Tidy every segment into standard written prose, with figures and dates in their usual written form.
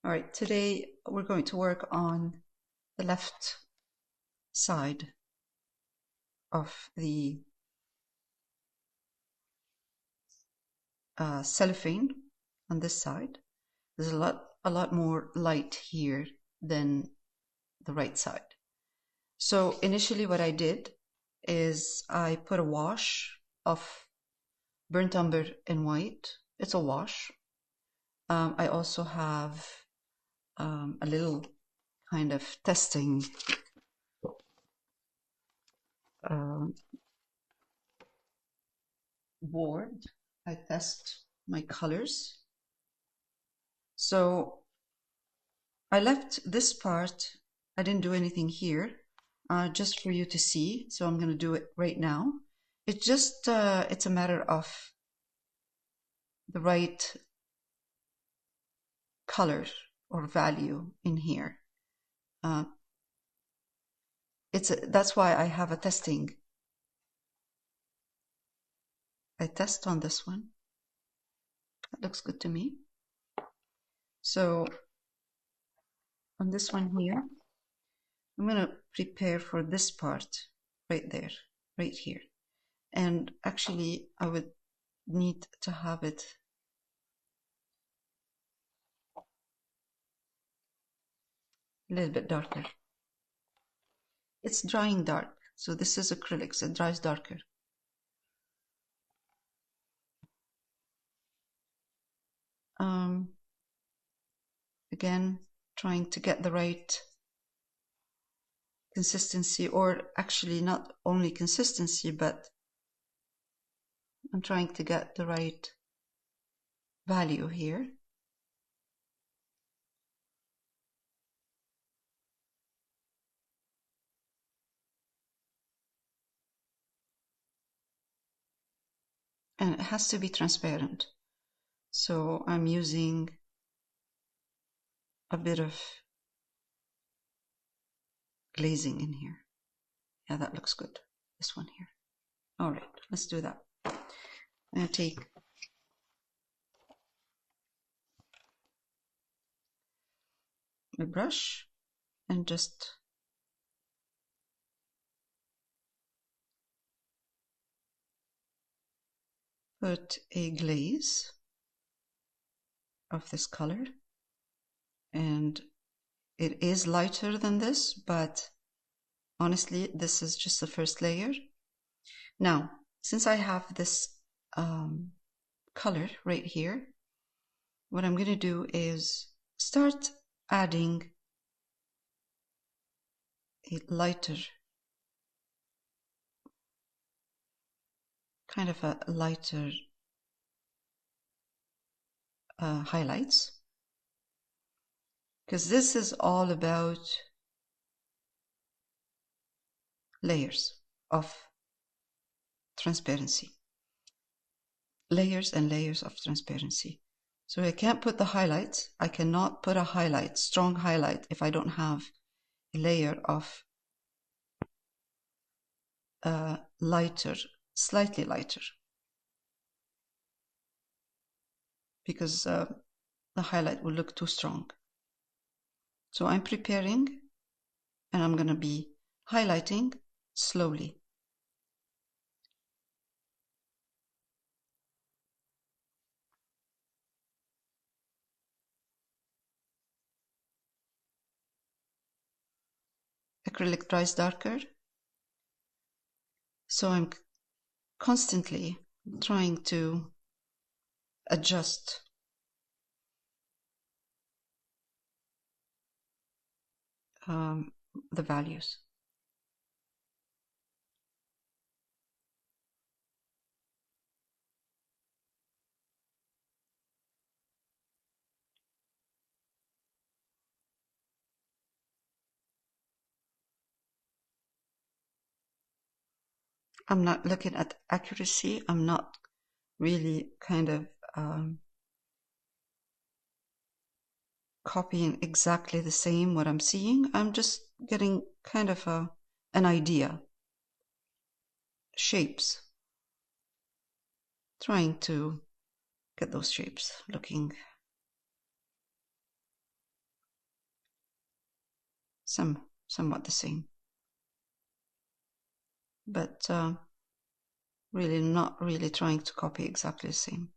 All right, today we're going to work on the left side of the cellophane on this side. There's a lot more light here than the right side. So initially what I did is I put a wash of burnt umber and white. It's a wash. I also have a little kind of testing board. I test my colors. So I left this part, I didn't do anything here, just for you to see. So I'm going to do it right now. It's just, it's a matter of the right color or value in here. That's why I have a testing. I test on this one. That looks good to me. So on this one here, I'm going to prepare for this part right there, right here. And actually, I would need to have it a little bit darker. It's drying dark, so this is acrylics, it dries darker. Again, trying to get the right consistency, or actually not only consistency, but I'm trying to get the right value here. And it has to be transparent. So I'm using a bit of glazing in here. Yeah, that looks good. This one here. All right, let's do that. I'm going to take a brush and just put a glaze of this color. And it is lighter than this, but honestly, this is just the first layer. Now, since I have this color right here, what I'm going to do is start adding a lighter, kind of a lighter highlights, because this is all about layers of transparency. Layers and layers of transparency. So I can't put the highlights. I cannot put a highlight, strong highlight, if I don't have a layer of lighter, slightly lighter, because the highlight will look too strong. So I'm preparing, and I'm going to be highlighting slowly. Acrylic dries darker, so I'm constantly trying to adjust the values. I'm not looking at accuracy. I'm not really kind of copying exactly the same what I'm seeing. I'm just getting kind of an idea, shapes, trying to get those shapes looking somewhat the same, but really not really trying to copy exactly the same.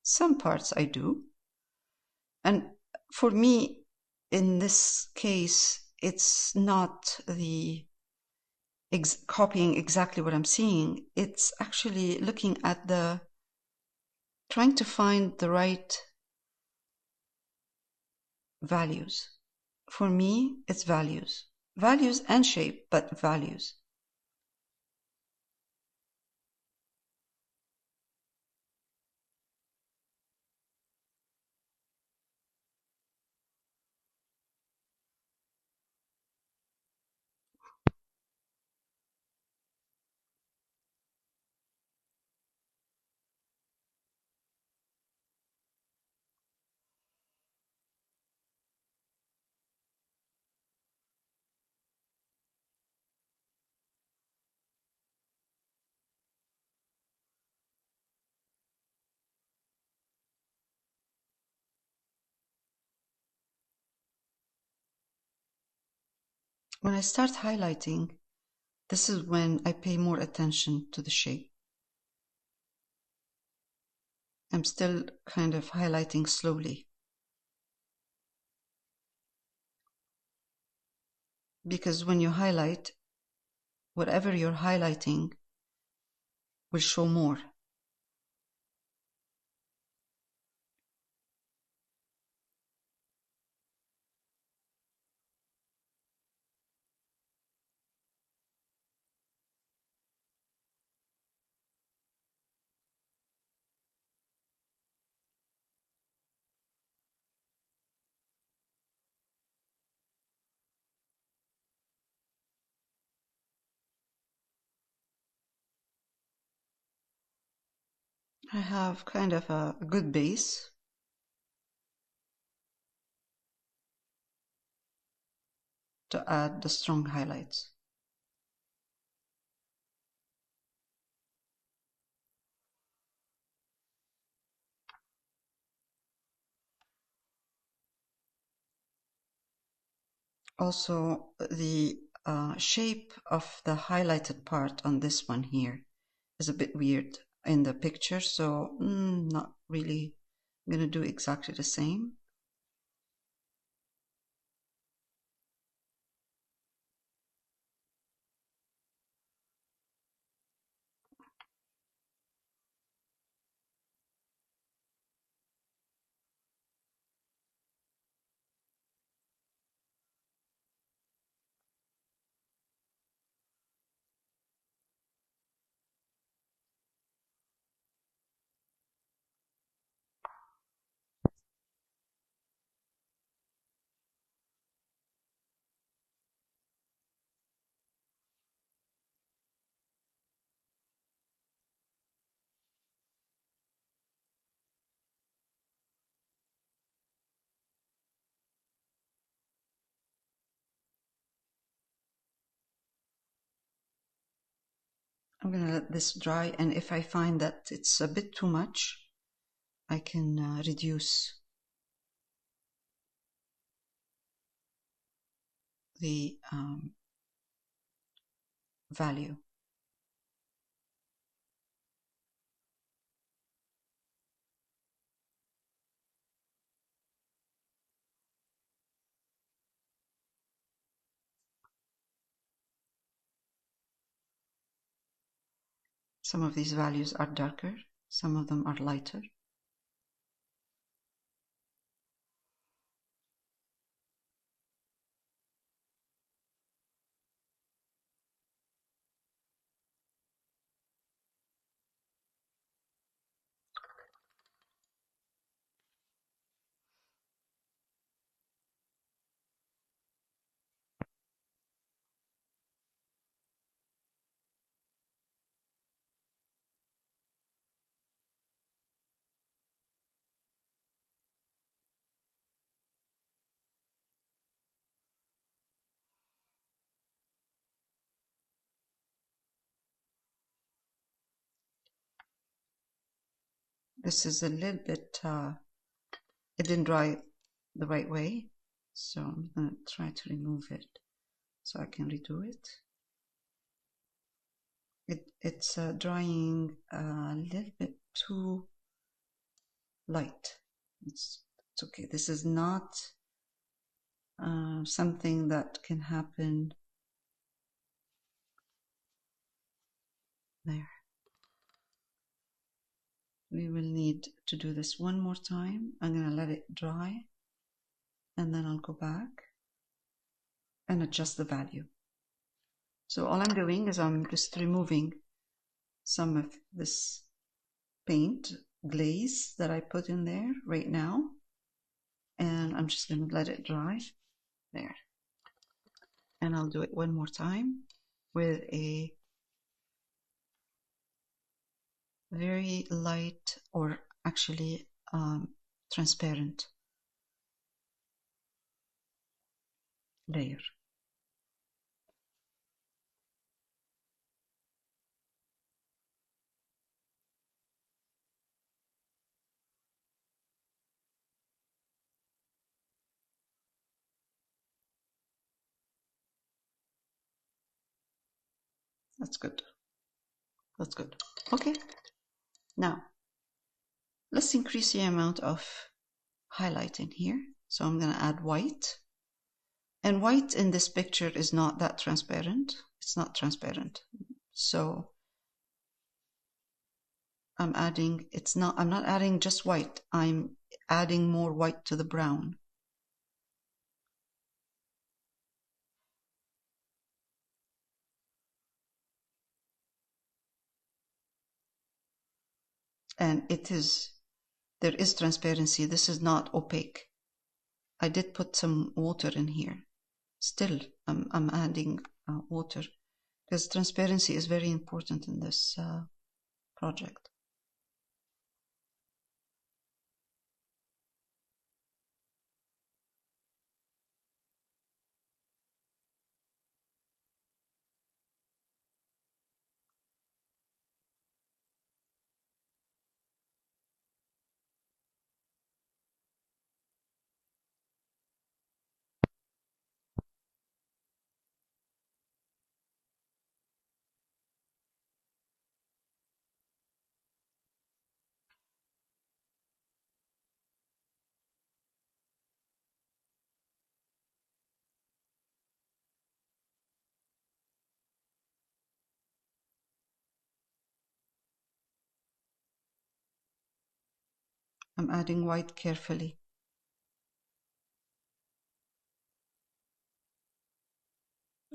Some parts I do. And for me, in this case, it's not the copying exactly what I'm seeing. It's actually looking at trying to find the right values. For me, it's values. Values and shape, but values. When I start highlighting, this is when I pay more attention to the shape. I'm still kind of highlighting slowly, because when you highlight, whatever you're highlighting will show more. I have kind of a good base. To add the strong highlights. Also, the shape of the highlighted part on this one here is a bit weird in the picture, so not really going to do exactly the same. I'm going to let this dry, and if I find that it's a bit too much, I can reduce the value. Some of these values are darker, some of them are lighter. This is a little bit, it didn't dry the right way. So I'm going to try to remove it so I can redo it. It's drying a little bit too light. It's okay. This is not something that can happen. There. We will need to do this one more time. I'm going to let it dry and then I'll go back and adjust the value. So all I'm doing is I'm just removing some of this paint glaze that I put in there right now, and I'm just going to let it dry there. And I'll do it one more time with a very light, or actually transparent layer. That's good. That's good. Okay. Now, let's increase the amount of highlight in here. So I'm going to add white. And white in this picture is not that transparent. It's not transparent. So I'm not adding just white. I'm adding more white to the brown. And there is transparency. This is not opaque. I did put some water in here. Still, I'm adding water because transparency is very important in this project. I'm adding white carefully.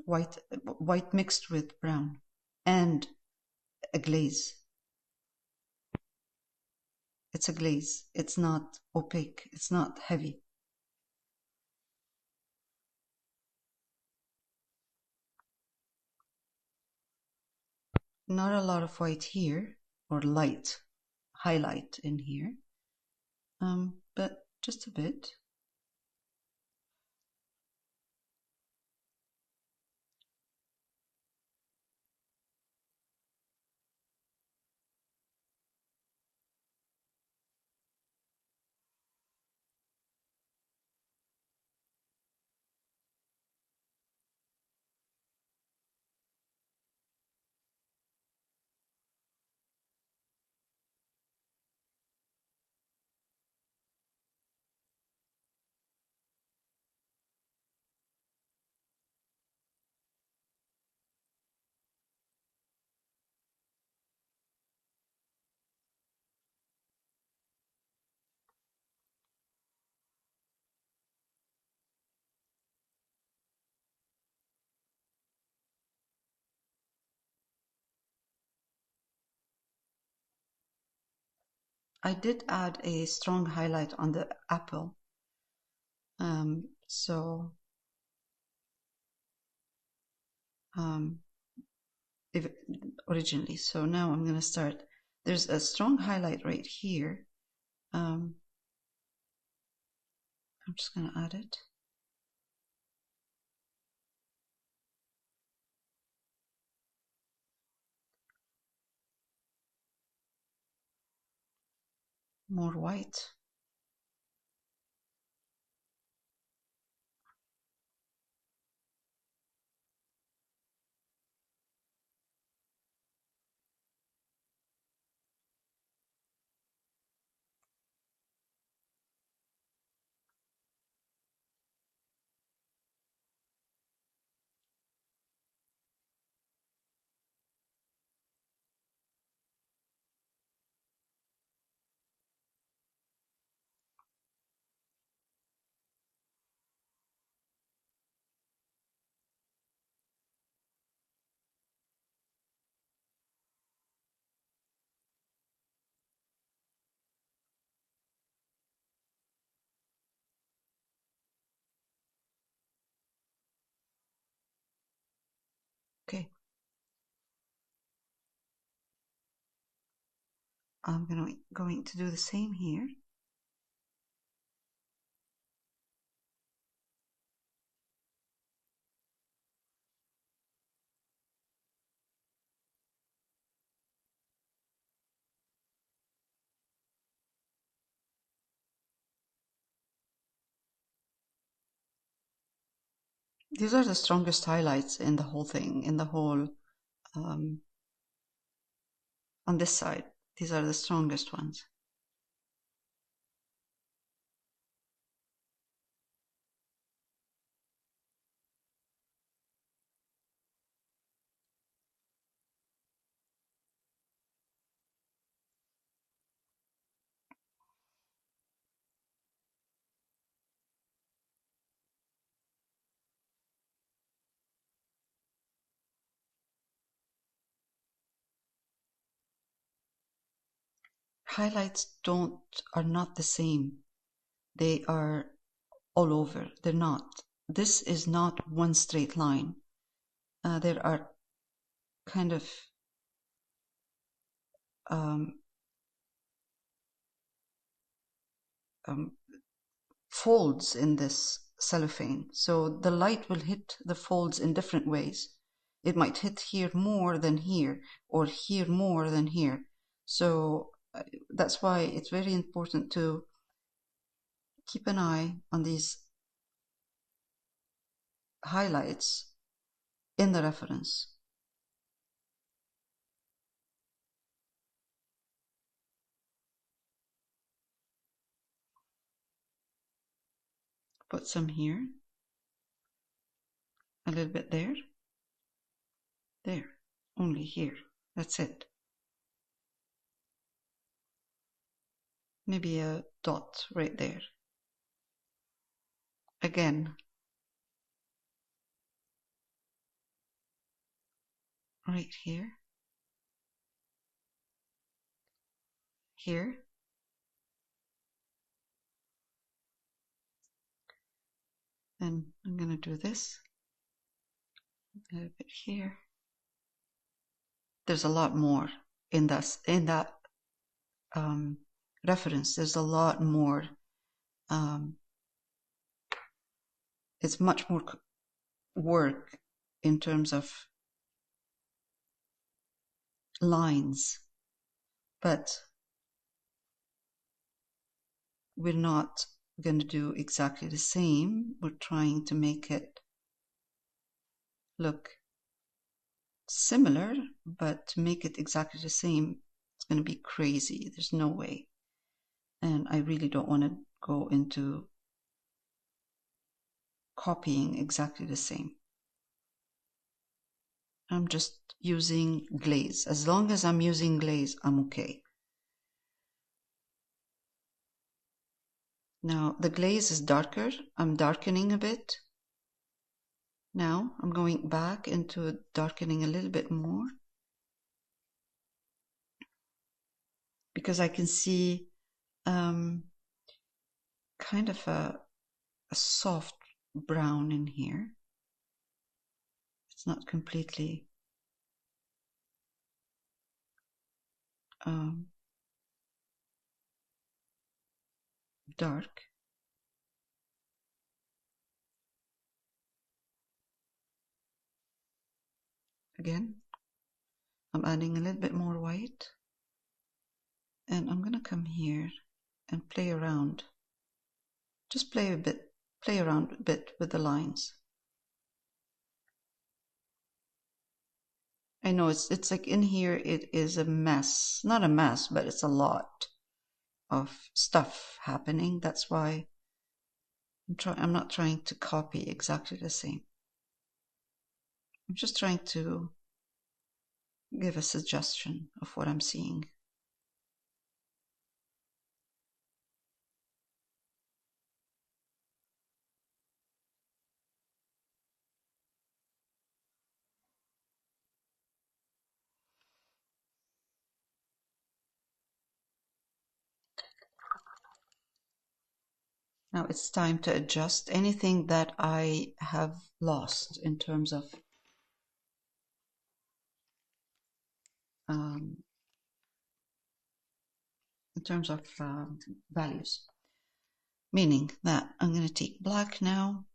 White mixed with brown and a glaze. It's a glaze. It's not opaque. It's not heavy. Not a lot of white here, or light highlight in here, but just a bit. I did add a strong highlight on the apple. Originally. So now I'm going to start. There's a strong highlight right here. I'm just going to add it. more white. Okay. I'm going to do the same here. These are the strongest highlights in the whole thing, in the whole, on this side. These are the strongest ones. Highlights are not the same. They are all over. They're not. This is not one straight line. There are kind of folds in this cellophane. So the light will hit the folds in different ways. It might hit here more than here, or here more than here. So that's why it's very important to keep an eye on these highlights in the reference. Put some here, a little bit there, only here. That's it. Maybe a dot right there. Again, right here, here, then I'm going to do this, a little bit here. There's a lot more in that reference. There's a lot more. It's much more work in terms of lines, but we're not going to do exactly the same. We're trying to make it look similar, but to make it exactly the same, it's going to be crazy. There's no way. And I really don't want to go into copying exactly the same. I'm just using glaze. As long as I'm using glaze, I'm okay. Now the glaze is darker. I'm darkening a bit. Now I'm going back into darkening a little bit more, because I can see kind of a soft brown in here. It's not completely dark. Again, I'm adding a little bit more white, and I'm gonna come here and play around. Just play around a bit with the lines. I know it's like in here it is a mess. Not a mess, but it's a lot of stuff happening. That's why I'm not trying to copy exactly the same. I'm just trying to give a suggestion of what I'm seeing. Now it's time to adjust anything that I have lost in terms of values. Meaning that I'm going to take black now,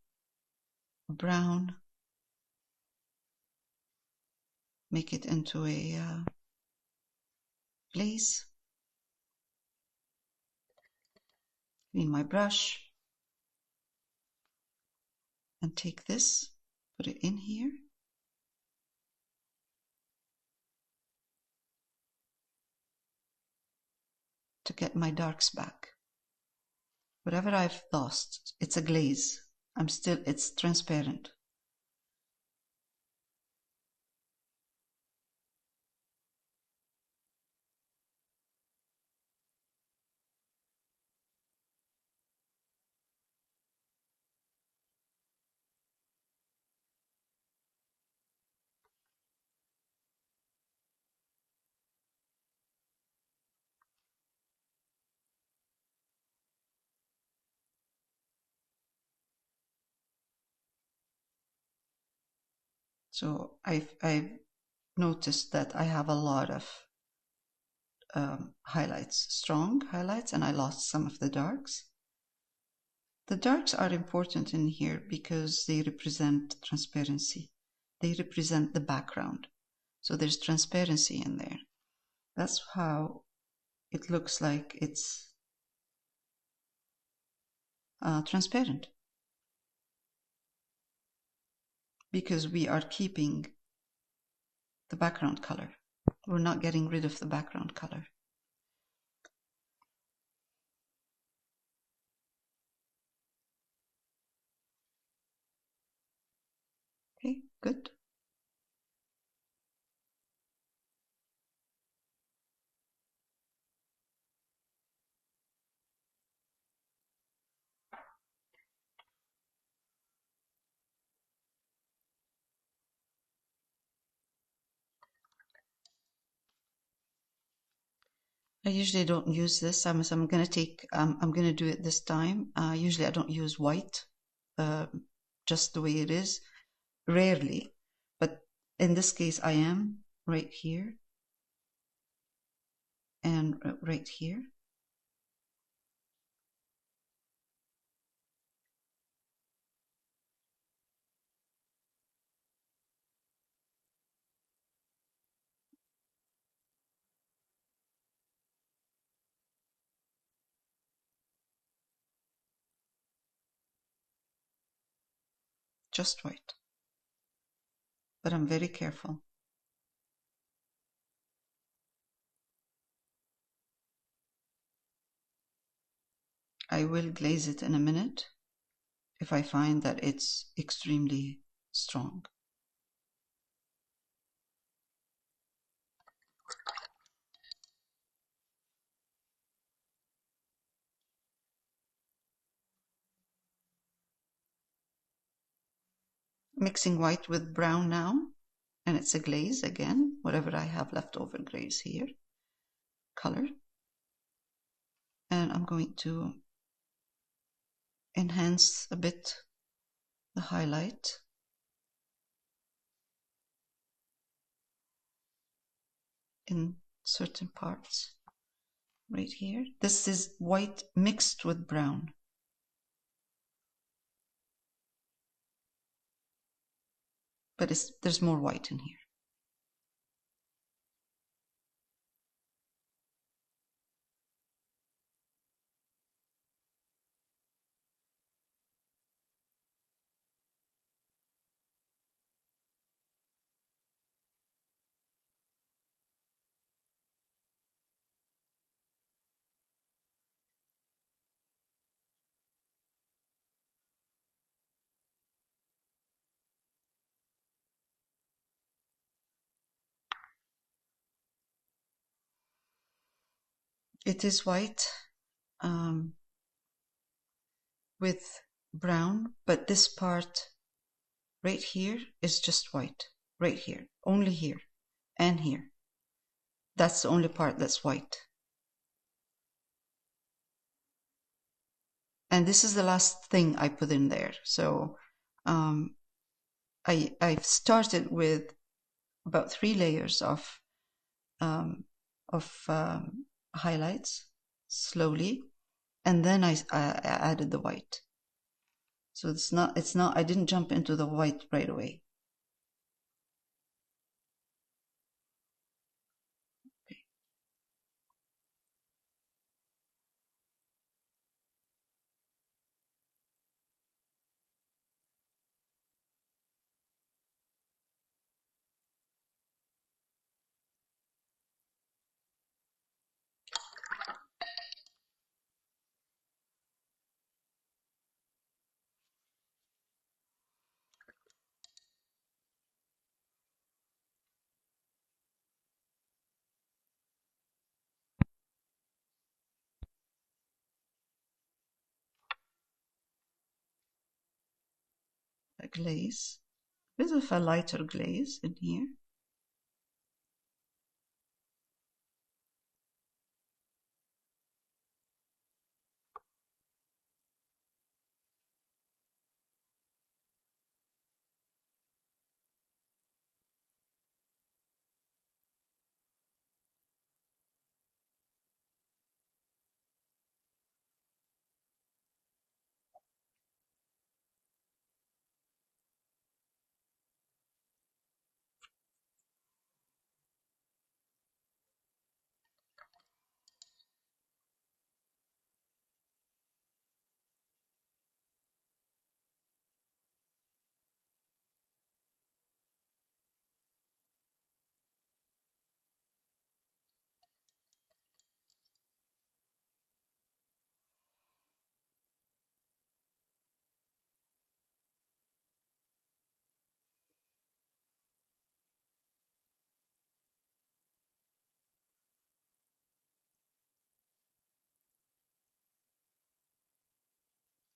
brown, make it into a glaze, clean my brush, and take this, put it in here, to get my darks back. Whatever I've lost, it's a glaze. It's transparent. So I've noticed that I have a lot of highlights, strong highlights, and I lost some of the darks. The darks are important in here because they represent transparency. They represent the background. So there's transparency in there. That's how it looks like it's transparent. Because we are keeping the background color. We're not getting rid of the background color. Okay, good. I usually don't use this. I'm going to do it this time. Usually I don't use white, just the way it is. Rarely, but in this case I am right here and right here. Just white. But I'm very careful. I will glaze it in a minute if I find that it's extremely strong. Mixing white with brown now, and it's a glaze again, whatever I have left over glaze here, color. And I'm going to enhance a bit the highlight. In certain parts, right here. This is white mixed with brown. But there's more white in here. It is white with brown, but this part right here is just white. Right here, only here and here. That's the only part that's white. And this is the last thing I put in there. So I've started with about 3 layers of highlights slowly, and then I added the white. So it's not, I didn't jump into the white right away. Okay. A glaze, a bit of a lighter glaze in here.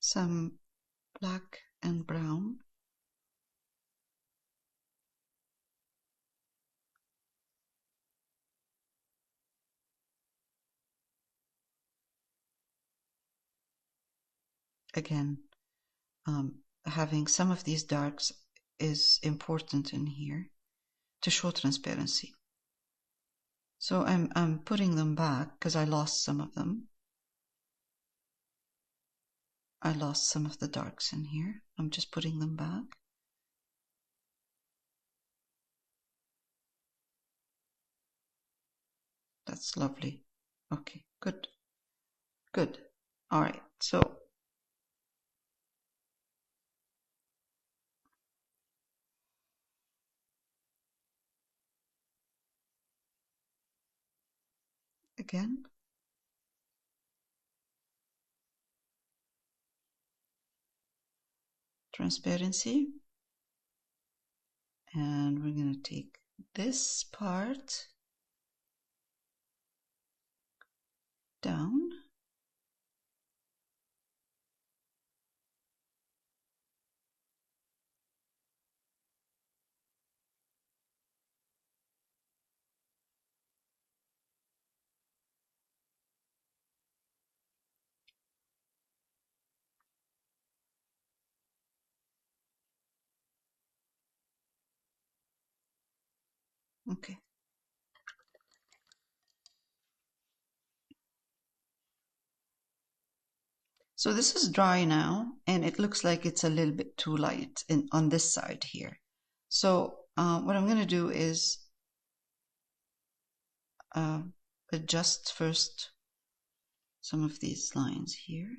Some black and brown. Again, having some of these darks is important in here to show transparency. So I'm putting them back because I lost some of them. I lost some of the darks in here. I'm just putting them back. That's lovely. Okay, good. Good. All right. So again, transparency. And we're going to take this part down. Okay. So this is dry now, and it looks like it's a little bit too light on this side here. So what I'm going to do is adjust first some of these lines here.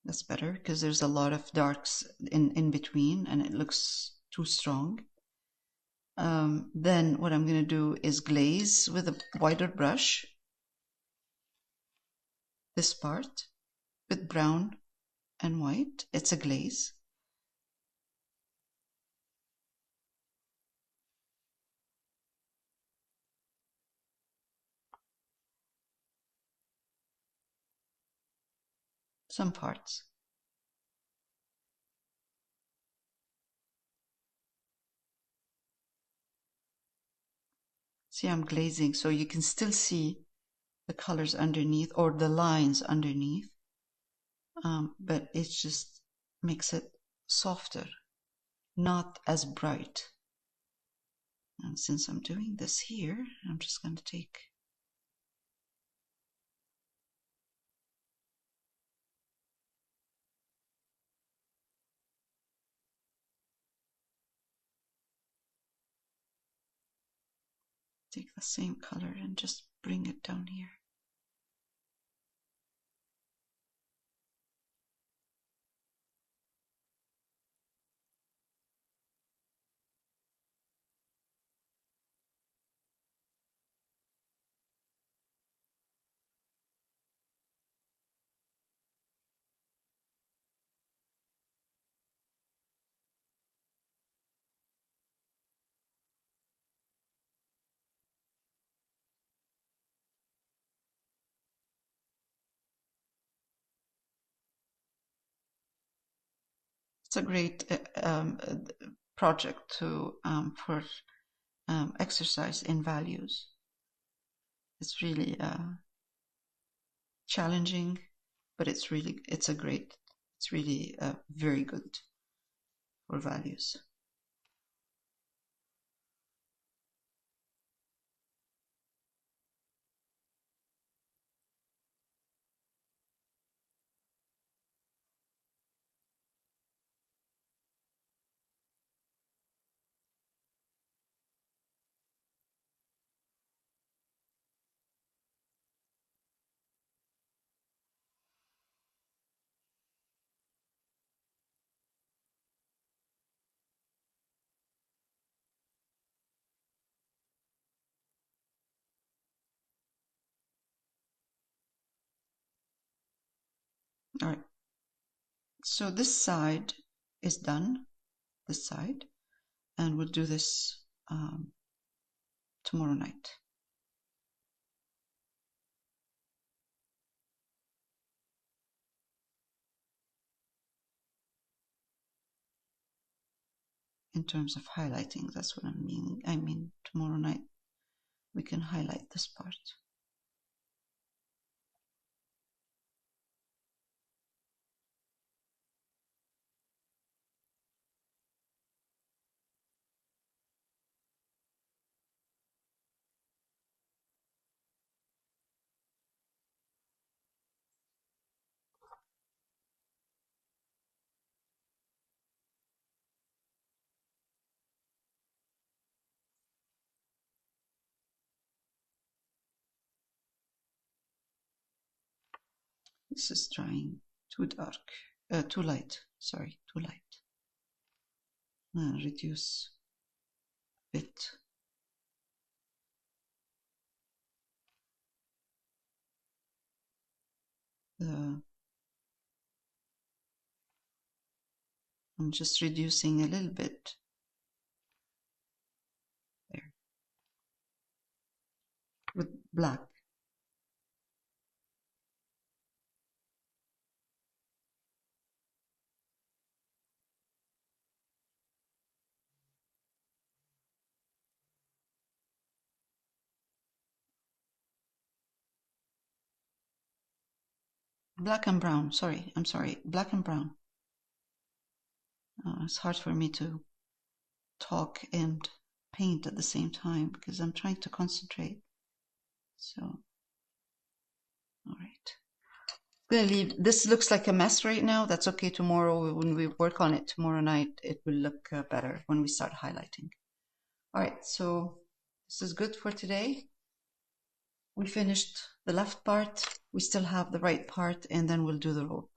That's better because there's a lot of darks in between and it looks too strong. Then what I'm going to do is glaze with a wider brush this part with brown and white. It's a glaze. some parts. See, I'm glazing, so you can still see the colors underneath or the lines underneath, but it just makes it softer, not as bright. And since I'm doing this here, I'm just going to take the same color and just bring it down here. It's a great project to for exercise in values. It's really challenging, but it's really very good for values. All right, so this side is done, this side, and we'll do this tomorrow night. In terms of highlighting, that's what I mean. I mean, tomorrow night we can highlight this part. This is drying too dark, too light, sorry, too light. Reduce a bit. I'm just reducing a little bit. There. With black. Black and brown, sorry, I'm sorry, black and brown. It's hard for me to talk and paint at the same time because I'm trying to concentrate. So, all right. I'm gonna leave. This looks like a mess right now. That's okay. Tomorrow, when we work on it tomorrow night, it will look better when we start highlighting. All right, so this is good for today. We finished the left part. We still have the right part, and then we'll do the rope.